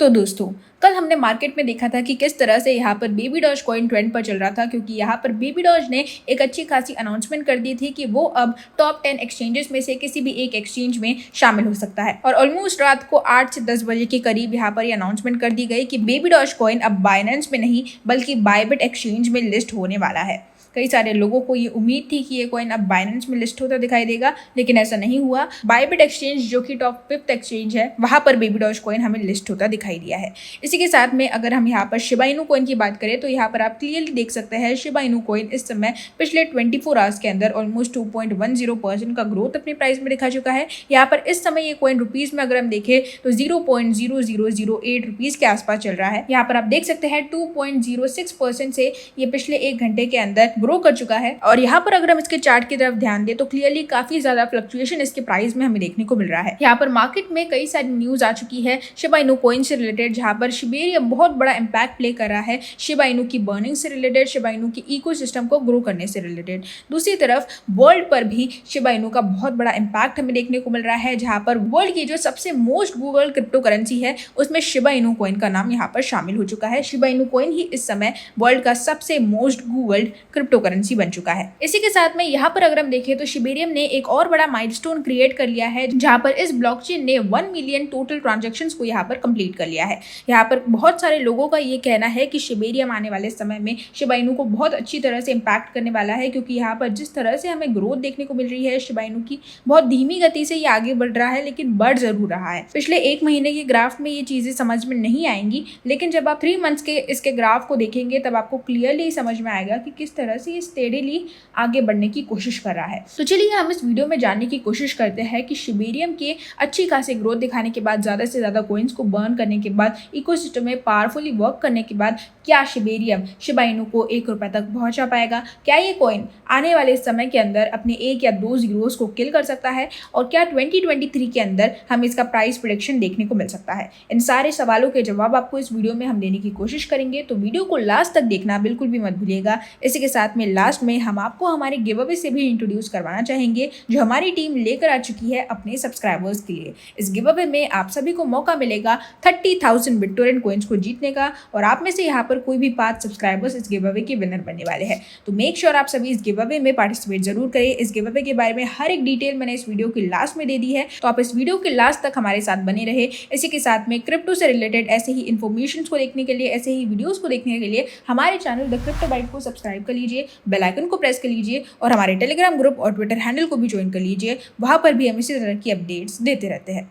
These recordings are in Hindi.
तो दोस्तों, कल हमने मार्केट में देखा था कि किस तरह से यहाँ पर बेबी डॉज कॉइन ट्रेंड पर चल रहा था, क्योंकि यहाँ पर बेबी डॉज ने एक अच्छी खासी अनाउंसमेंट कर दी थी कि वो अब टॉप 10 एक्सचेंजेस में से किसी भी एक एक्सचेंज में शामिल हो सकता है। और ऑलमोस्ट रात को 8 से 10 बजे के करीब यहाँ पर ये अनाउंसमेंट कर दी गई कि बेबी डॉज कॉइन अब बाइनेंस में नहीं बल्कि बायबिट एक्सचेंज में लिस्ट होने वाला है। कई सारे लोगों को ये उम्मीद थी कि ये कॉइन अब बाइनेंस में लिस्ट होता दिखाई देगा, लेकिन ऐसा नहीं हुआ। बायबिट एक्सचेंज जो कि टॉप 5th एक्सचेंज है, वहां पर बेबी डॉज कॉइन हमें लिस्ट होता दिखाई दिया है। इसी के साथ में अगर हम यहाँ पर शिबा इनू कॉइन की बात करें तो यहाँ पर आप क्लियरली देख सकते हैं शिबा इनू कॉइन इस समय पिछले 24 आवर्स के अंदर ऑलमोस्ट 2.10% का ग्रोथ अपने प्राइस में दिखा चुका है। यहाँ पर इस समय ये कॉइन रुपीज में अगर हम देखें तो 0.0008 रुपीज के आसपास चल रहा है। यहाँ पर आप देख सकते हैं 2.06% से ये पिछले 1 घंटे के अंदर ग्रो कर चुका है। और यहाँ पर अगर हम इसके चार्ट की तरफ ध्यान दें तो क्लियरली काफी ज्यादा फ्लक्चुएशन इसके प्राइस में हमें देखने को मिल रहा है। यहाँ पर मार्केट में कई सारी न्यूज आ चुकी है शिबा इनू कॉइन से रिलेटेड, जहाँ पर शिबेरियम बहुत बड़ा इंपैक्ट प्ले कर रहा है शिबा इनू की बर्निंग से रिलेटेड, शिबा इनू की इकोसिस्टम को ग्रो करने से रिलेटेड। दूसरी तरफ वर्ल्ड पर भी शिबा इनू का बहुत बड़ा इंपैक्ट हमें देखने को मिल रहा है, जहाँ पर वर्ल्ड की जो सबसे मोस्ट गूगल क्रिप्टो करेंसी है उसमें शिबा इनू कॉइन का नाम यहाँ पर शामिल हो चुका है। शिबा इनू कॉइन ही इस समय वर्ल्ड का सबसे मोस्ट गूगल्ड क्रिप्टो करेंसी बन चुका है। इसी के साथ में यहाँ पर अगर हम देखें तो शिबेरियम ने एक और बड़ा माइलस्टोन क्रिएट कर लिया है, जहाँ पर इस ब्लॉकचेन ने 1 मिलियन टोटल ट्रांजैक्शंस को यहाँ पर कंप्लीट कर लिया है। यहाँ पर बहुत सारे लोगों का ये कहना है कि शिबेरियम आने वाले समय में शिबा इनू को बहुत अच्छी तरह से इम्पैक्ट करने वाला है, क्योंकि यहाँ पर जिस तरह से हमें ग्रोथ देखने को मिल रही है शिबा इनू की, बहुत धीमी गति से ये आगे बढ़ रहा है, लेकिन बढ़ जरूर रहा है। पिछले 1 महीने के ग्राफ में ये चीजें समझ में नहीं आएंगी, लेकिन जब आप 3 मंथ्स के इसके ग्राफ को देखेंगे तब आपको क्लियरली समझ में आएगा कि किस तरह से ये स्टेडीली आगे बढ़ने की कोशिश कर रहा है। तो चलिए हम इस वीडियो में जानने की कोशिश करते हैं कि शिबेरियम के अच्छी खासी ग्रोथ दिखाने के बाद, ज्यादा से ज्यादा कॉइन्स को बर्न करने के बाद, इकोसिस्टम में पावरफुली वर्क करने के बाद क्या शिबेरियम शिबा इनू को 1 रुपए तक पहुंचा पाएगा? क्या ये कॉइन आने वाले समय के अंदर अपने 1 या 2 जीरोस को किल कर सकता है? और क्या 2023 के अंदर हमें इसका प्राइस प्रेडिक्शन देखने को मिल सकता है? इन सारे सवालों के जवाब आपको इस वीडियो में हम देने की कोशिश करेंगे, तो वीडियो को लास्ट तक देखना बिल्कुल भी मत भूलिएगा। इसी के साथ में लास्ट में हम आपको हमारे गिव अवे से भी इंट्रोड्यूस करवाना चाहेंगे, जो हमारी टीम लेकर आ चुकी है अपने सब्सक्राइबर्स के लिए। इस गिव अवे में आप सभी को मौका मिलेगा 30,000 बिटटोरेंट कॉइन्स को जीतने का, और आप में से यहाँ पर कोई भी 5 सब्सक्राइबर्स इस गिव अवे के विनर बनने वाले हैं। तो मेक श्योर आप सभी इस गिव अवे में पार्टिसिपेट जरूर करें। इस गिव अवे के बारे में हर एक डिटेल मैंने इस वीडियो के लास्ट में दे दी है, तो आप इस वीडियो के लास्ट तक हमारे साथ बने रहे। इसी के साथ में क्रिप्टो से रिलेटेड ऐसे ही इन्फॉर्मेशन को देखने के लिए, ऐसे ही वीडियोस को देखने के लिए हमारे चैनल द क्रिप्टो बाइट को सब्सक्राइब कर लीजिए, बेल आइकन को प्रेस कर लीजिए और हमारे टेलीग्राम ग्रुप और ट्विटर हैंडल को भी ज्वाइन कर लीजिए। वहां पर भी हम इसी तरह की अपडेट्स देते रहते हैं।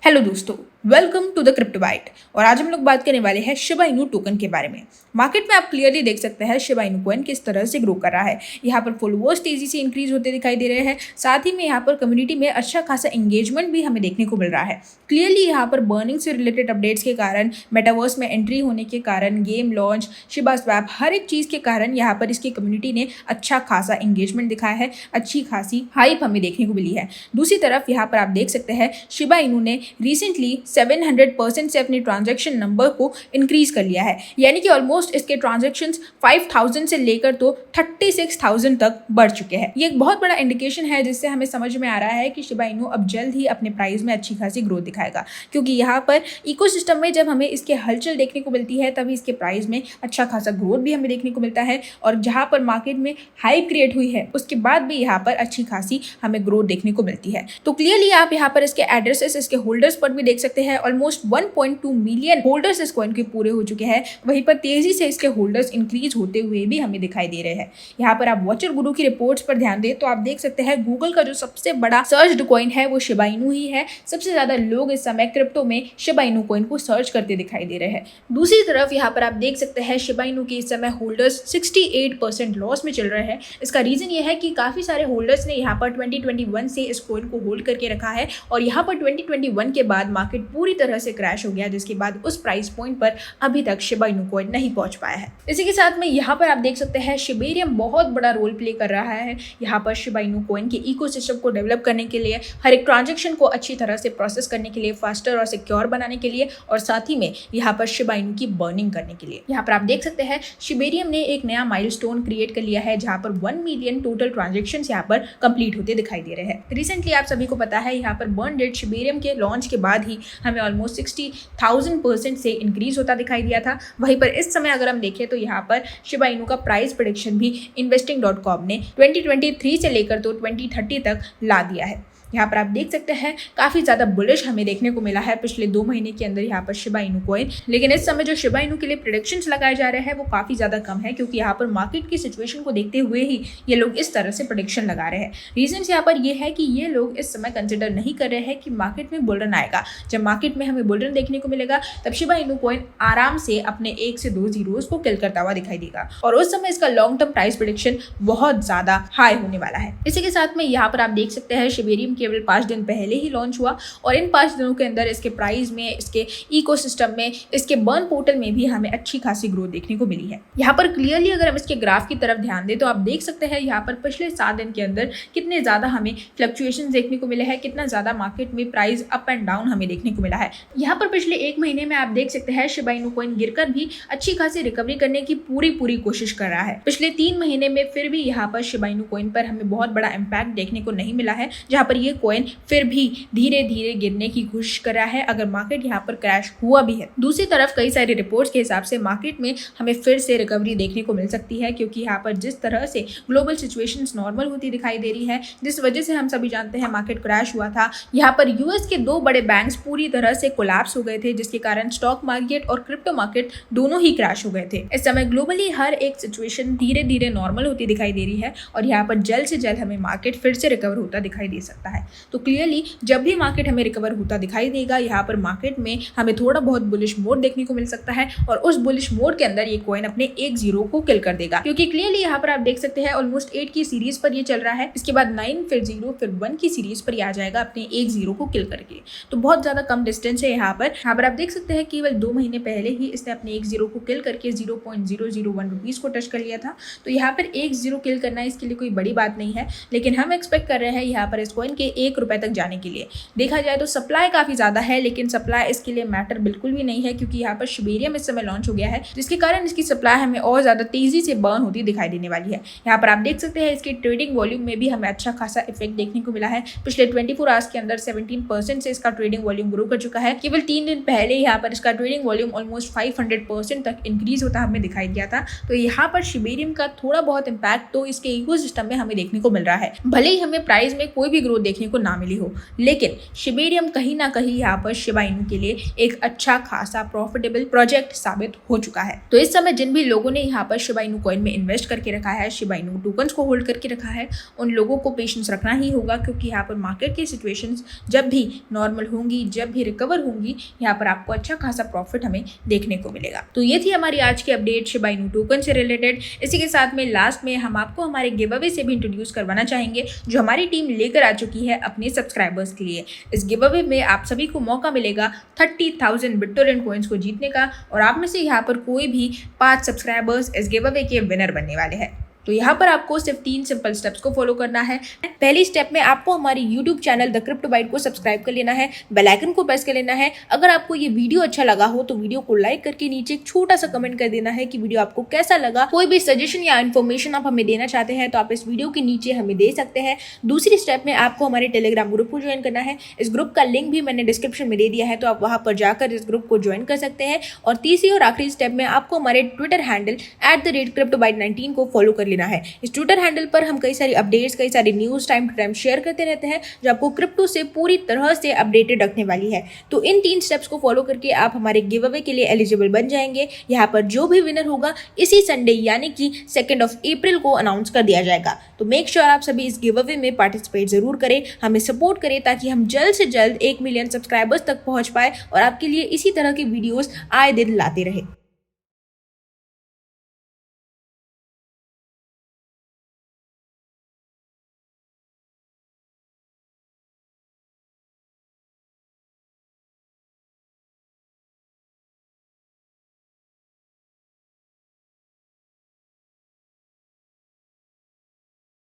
हेलो दोस्तों, welcome to the Crypto Byte. और आज हम लोग बात करने वाले हैं शिबा इनू टोकन के बारे में। मार्केट में आप क्लियरली देख सकते हैं शिबा इनू कॉइन किस तरह से ग्रो कर रहा है। यहाँ पर फॉलोअर्स तेजी से इंक्रीज होते दिखाई दे रहे हैं, साथ ही में यहाँ पर कम्युनिटी में अच्छा खासा एंगेजमेंट भी हमें देखने को मिल रहा है। क्लियरली यहाँ पर बर्निंग से रिलेटेड अपडेट्स के कारण, मेटावर्स में एंट्री होने के कारण, गेम लॉन्च, शिबा स्वैप, हर एक चीज़ के कारण यहाँ पर इसकी कम्युनिटी ने अच्छा खासा एंगेजमेंट दिखाया है, अच्छी खासी हाइप हमें देखने को मिली है। दूसरी तरफ यहाँ पर आप देख सकते हैं शिबा इनू ने रिसेंटली 700% से अपने ट्रांजैक्शन नंबर को इंक्रीज कर लिया है, यानी कि ऑलमोस्ट इसके ट्रांजैक्शंस 5,000 से लेकर तो 36,000 तक बढ़ चुके हैं। ये एक बहुत बड़ा इंडिकेशन है, जिससे हमें समझ में आ रहा है कि शिबा इनू अब जल्द ही अपने प्राइस में अच्छी खासी ग्रोथ दिखाएगा, क्योंकि यहाँ पर इकोसिस्टम में जब हमें इसके हलचल देखने को मिलती है तभी इसके प्राइस में अच्छा खासा ग्रोथ भी हमें देखने को मिलता है। और जहाँ पर मार्केट में हाइप क्रिएट हुई है उसके बाद भी यहाँ पर अच्छी खासी हमें ग्रोथ देखने को मिलती है। तो क्लियरली आप यहाँ पर इसके एड्रेसेस, इसके होल्डर्स पर भी देख सकते हैं। ऑलमोस्ट 1.2 मिलियन होल्डर्स इस कॉइन के पूरे हो चुके हैं। वहीं पर तेजी से इसके होल्डर्स इंक्रीज होते हुए भी हमें दिखाई दे रहे हैं। यहाँ पर आप वॉचर गुरु की रिपोर्ट्स पर ध्यान दें तो आप देख सकते हैं गूगल का जो सबसे बड़ा सर्च्ड कॉइन है वो शिबा इनू ही है। सबसे ज्यादा लोग इस समय क्रिप्टो में शिबा इनू कॉइन को सर्च करते दिखाई दे रहे हैं। दूसरी तरफ यहाँ पर आप देख सकते हैं शिबा इनू के इस समय होल्डर्स 68% लॉस में चल रहे हैं। इसका रीजन ये है कि काफी सारे होल्डर्स ने यहाँ पर 2021 से इस कॉइन को होल्ड करके रखा है, और यहाँ पर 2021 के बाद मार्केट पूरी तरह से क्रैश हो गया, जिसके बाद उस प्राइस पॉइंट पर अभी तक शिबा इनू कॉइन नहीं पहुंच पाया है। इसी के साथ में यहाँ पर आप देख सकते हैं शिबेरियम बहुत बड़ा रोल प्ले कर रहा है यहाँ पर शिबा इनू कॉइन के इकोसिस्टम को डेवलप करने के लिए, हर एक ट्रांजेक्शन को अच्छी तरह से प्रोसेस करने के लिए, फास्टर और सिक्योर बनाने के लिए, और साथ ही में यहाँ पर शिबा इनू की बर्निंग करने के लिए। यहाँ पर आप देख सकते हैं शिबेरियम ने एक नया माइलस्टोन क्रिएट कर लिया है जहाँ पर 1 मिलियन टोटल ट्रांजेक्शन यहाँ पर कंप्लीट होते दिखाई दे रहे हैं। रिसेंटली आप सभी को पता है यहाँ पर बर्न रेट शिबेरियम के लॉन्च के बाद ही हमें ऑलमोस्ट 60,000% से इंक्रीज होता दिखाई दिया था। वहीं पर इस समय अगर हम देखें तो यहाँ पर शिबा इनू का प्राइस प्रेडिक्शन भी investing.com ने 2023 से लेकर तो 2030 तक ला दिया है। यहाँ पर आप देख सकते हैं काफ़ी ज़्यादा बुलिश हमें देखने को मिला है पिछले 2 महीने के अंदर यहाँ पर शिबा इनू कॉइन। लेकिन इस समय जो शिबा इनू के लिए प्रेडिक्शंस लगाए जा रहे हैं वो काफ़ी ज़्यादा कम है, क्योंकि यहाँ पर मार्केट की सिचुएशन को देखते हुए ही ये लोग इस तरह से प्रेडिक्शन लगा रहे हैं। रीजन यहाँ पर ये है कि ये लोग इस समय कंसिडर नहीं कर रहे हैं कि मार्केट में बुल रन आएगा। जब मार्केट में हमें बुल रन देखने को मिलेगा तब शिबा इनू कॉइन आराम से अपने 1 से 2 जीरोस को किल करता हुआ दिखाई देगा, और उस समय इसका लॉन्ग टर्म प्राइस प्रेडिक्शन बहुत ज़्यादा हाई होने वाला है। इसी के साथ में यहाँ पर आप देख सकते हैं शिबेरियम केवल 5 दिन पहले ही लॉन्च हुआ, और इन 5 दिनों के अंदर इसके प्राइस में, इसके इकोसिस्टम में, इसके बर्न पोर्टल में भी हमें अच्छी खासी ग्रोथ देखने को मिली है। यहाँ पर क्लियरली अगर हम इसके ग्राफ की तरफ ध्यान दें तो आप देख सकते हैं यहाँ पर पिछले 7 दिन के अंदर कितने ज़्यादा हमें फ्लक्चुएशन देखने को मिले हैं, कितना ज़्यादा मार्केट में प्राइस अप एंड डाउन हमें देखने को मिला है। यहाँ पर पिछले 1 महीने में आप देख सकते हैं शिबा इनू कॉइन गिरकर भी अच्छी खासी रिकवरी करने की पूरी कोशिश कर रहा है। पिछले 3 महीने में फिर भी यहाँ पर शिबा इनू कॉइन पर हमें बहुत बड़ा इम्पैक्ट देखने को नहीं मिला है, जहाँ पर ये कॉइन फिर भी धीरे धीरे गिरने की कोशिश कर रहा है, अगर मार्केट यहाँ पर क्रैश हुआ भी है। दूसरी तरफ कई सारे रिपोर्ट्स के हिसाब से मार्केट में हमें फिर से रिकवरी देखने को मिल सकती है, क्योंकि यहाँ पर जिस तरह से ग्लोबल सिचुएशंस नॉर्मल होती दिखाई दे रही है, जिस वजह से हम सभी जानते हैं मार्केट क्रैश हुआ था। यहाँ पर यूएस के 2 बड़े बैंक्स पूरी तरह से कोलैप्स हो गए थे, जिसके कारण स्टॉक मार्केट और क्रिप्टो मार्केट दोनों ही क्रैश हो गए थे। इस समय ग्लोबली हर एक सिचुएशन धीरे धीरे नॉर्मल होती दिखाई दे रही है, और यहाँ पर जल्द से जल्द हमें मार्केट फिर से रिकवर होता दिखाई दे सकता है। तो क्लियरली जब भी मार्केट हमें रिकवर होता दिखाई देगा, यहाँ पर मार्केट में हमें थोड़ा बहुत बुलिश मोड देखने को मिल सकता है, और उस बुलिश मोड के अंदर ये कॉइन अपने 1 जीरो को किल कर देगा, क्योंकि क्लियरली यहाँ पर आप देख सकते हैं ऑलमोस्ट 8 की सीरीज पर ये चल रहा है, इसके बाद 9 फिर 0 फिर 1 की सीरीज पर ये आ जाएगा अपने 1 जीरो को किल करके। तो बहुत ज्यादा कम डिस्टेंस है यहाँ पर आप देख सकते हैं केवल 2 महीने पहले ही इसने अपने 1 जीरो को किल करके 0.001 रुपीज को टच कर लिया था। तो यहाँ पर 1 जीरो किल करना इसके लिए कोई बड़ी बात नहीं है, लेकिन हम एक्सपेक्ट कर रहे हैं यहाँ पर इस कॉइन के 1 रुपए तक जाने के लिए। देखा जाए तो सप्लाई काफी ज्यादा है, लेकिन सप्लाई इसके लिए मैटर बिल्कुल भी नहीं है, क्योंकि यहाँ पर शिबेरियम इस समय लॉन्च हो गया है, जिसके कारण इसकी सप्लाई हमें और ज्यादा तेजी से बर्न होती दिखाई देने वाली है। यहाँ पर आप देख सकते हैं इसके ट्रेडिंग वॉल्यूम में भी हमें अच्छा खासा इफेक्ट देखने को मिला है। पिछले 24 आवर्स के अंदर 17% से इसका ट्रेडिंग वॉल्यूम ग्रो कर चुका है। केवल 3 दिन पहले यहाँ पर इसका ट्रेडिंग वॉल्यूम ऑलमोस्ट 500% तक इंक्रीज होता हमें दिखाई दिया था। तो यहाँ पर शिबेरियम का थोड़ा बहुत इम्पैक्ट तो इसके इकोसिस्टम में हमें देखने को मिल रहा है, भले ही हमें प्राइस में कोई भी ग्रोथ देखने को ना मिली हो, लेकिन शिबेरियम कहीं ना कहीं यहाँ पर शिबा इनू के लिए एक अच्छा खासा प्रॉफिटेबल प्रोजेक्ट साबित हो चुका है। तो इस समय जिन भी लोगों ने यहाँ पर शिबा इनू कॉइन में इन्वेस्ट करके रखा है, शिबा इनू टोकन्स को होल्ड करके रखा है, उन लोगों को पेशेंस रखना ही होगा, क्योंकि यहाँ पर मार्केट की सिचुएशंस जब भी नॉर्मल होंगी, जब भी रिकवर होंगी, यहाँ पर आपको अच्छा खासा प्रॉफिट हमें देखने को मिलेगा। तो ये थी हमारी आज की अपडेट शिबा इनू टोकन से रिलेटेड। इसी के साथ में लास्ट में हम आपको हमारे गिव अवे से भी इंट्रोड्यूस करवाना चाहेंगे, जो हमारी टीम लेकर आ चुकी है अपने सब्सक्राइबर्स के लिए। इस गिव अवे में आप सभी को मौका मिलेगा 30,000 बिटटोरेंट कॉइन्स को जीतने का, और आप में से यहाँ पर कोई भी 5 सब्सक्राइबर्स इस गिव अवे के विनर बनने वाले हैं। तो यहाँ पर आपको सिर्फ 3 सिंपल स्टेप्स को फॉलो करना है। पहली स्टेप में आपको हमारी YouTube channel the Crypto Byte को सब्सक्राइब कर लेना है, बेल आइकन को प्रेस कर लेना है। अगर आपको ये वीडियो अच्छा लगा हो तो वीडियो को लाइक करके नीचे एक छोटा सा कमेंट कर देना है कि वीडियो आपको कैसा लगा। कोई भी सजेशन या इन्फॉर्मेशन आप हमें देना चाहते हैं तो आप इस वीडियो के नीचे हमें दे सकते हैं। दूसरी स्टेप में आपको हमारे टेलीग्राम ग्रुप को ज्वाइन करना है। इस ग्रुप का लिंक भी मैंने डिस्क्रिप्शन में दे दिया है, तो आप वहां पर जाकर इस ग्रुप को ज्वाइन कर सकते हैं। और तीसरी और आखिरी स्टेप में आपको हमारे ट्विटर हैंडल @cryptobite19 को फॉलो कर लेना है। इस ट्विटर हैंडल पर हम कई सारी अपडेट्स, कई सारी news time to time share करते रहते हैं, जो आपको क्रिप्टो से पूरी तरह से अपडेटेड रखने वाली है। तो इन 3 स्टेप्स को फॉलो करके आप हमारे गिव अवे के लिए एलिजिबल बन जाएंगे। यहाँ पर जो भी विनर होगा इसी संडे यानी कि 2 अप्रैल को अनाउंस कर दिया जाएगा। तो मेक श्योर आप सभी इस गिव अवे में पार्टिसिपेट जरूर करें, हमें सपोर्ट करें, ताकि हम जल्द से जल्द 1 मिलियन सब्सक्राइबर्स तक पहुंच पाए और आपके लिए इसी तरह की वीडियोस आए दिन लाते रहे।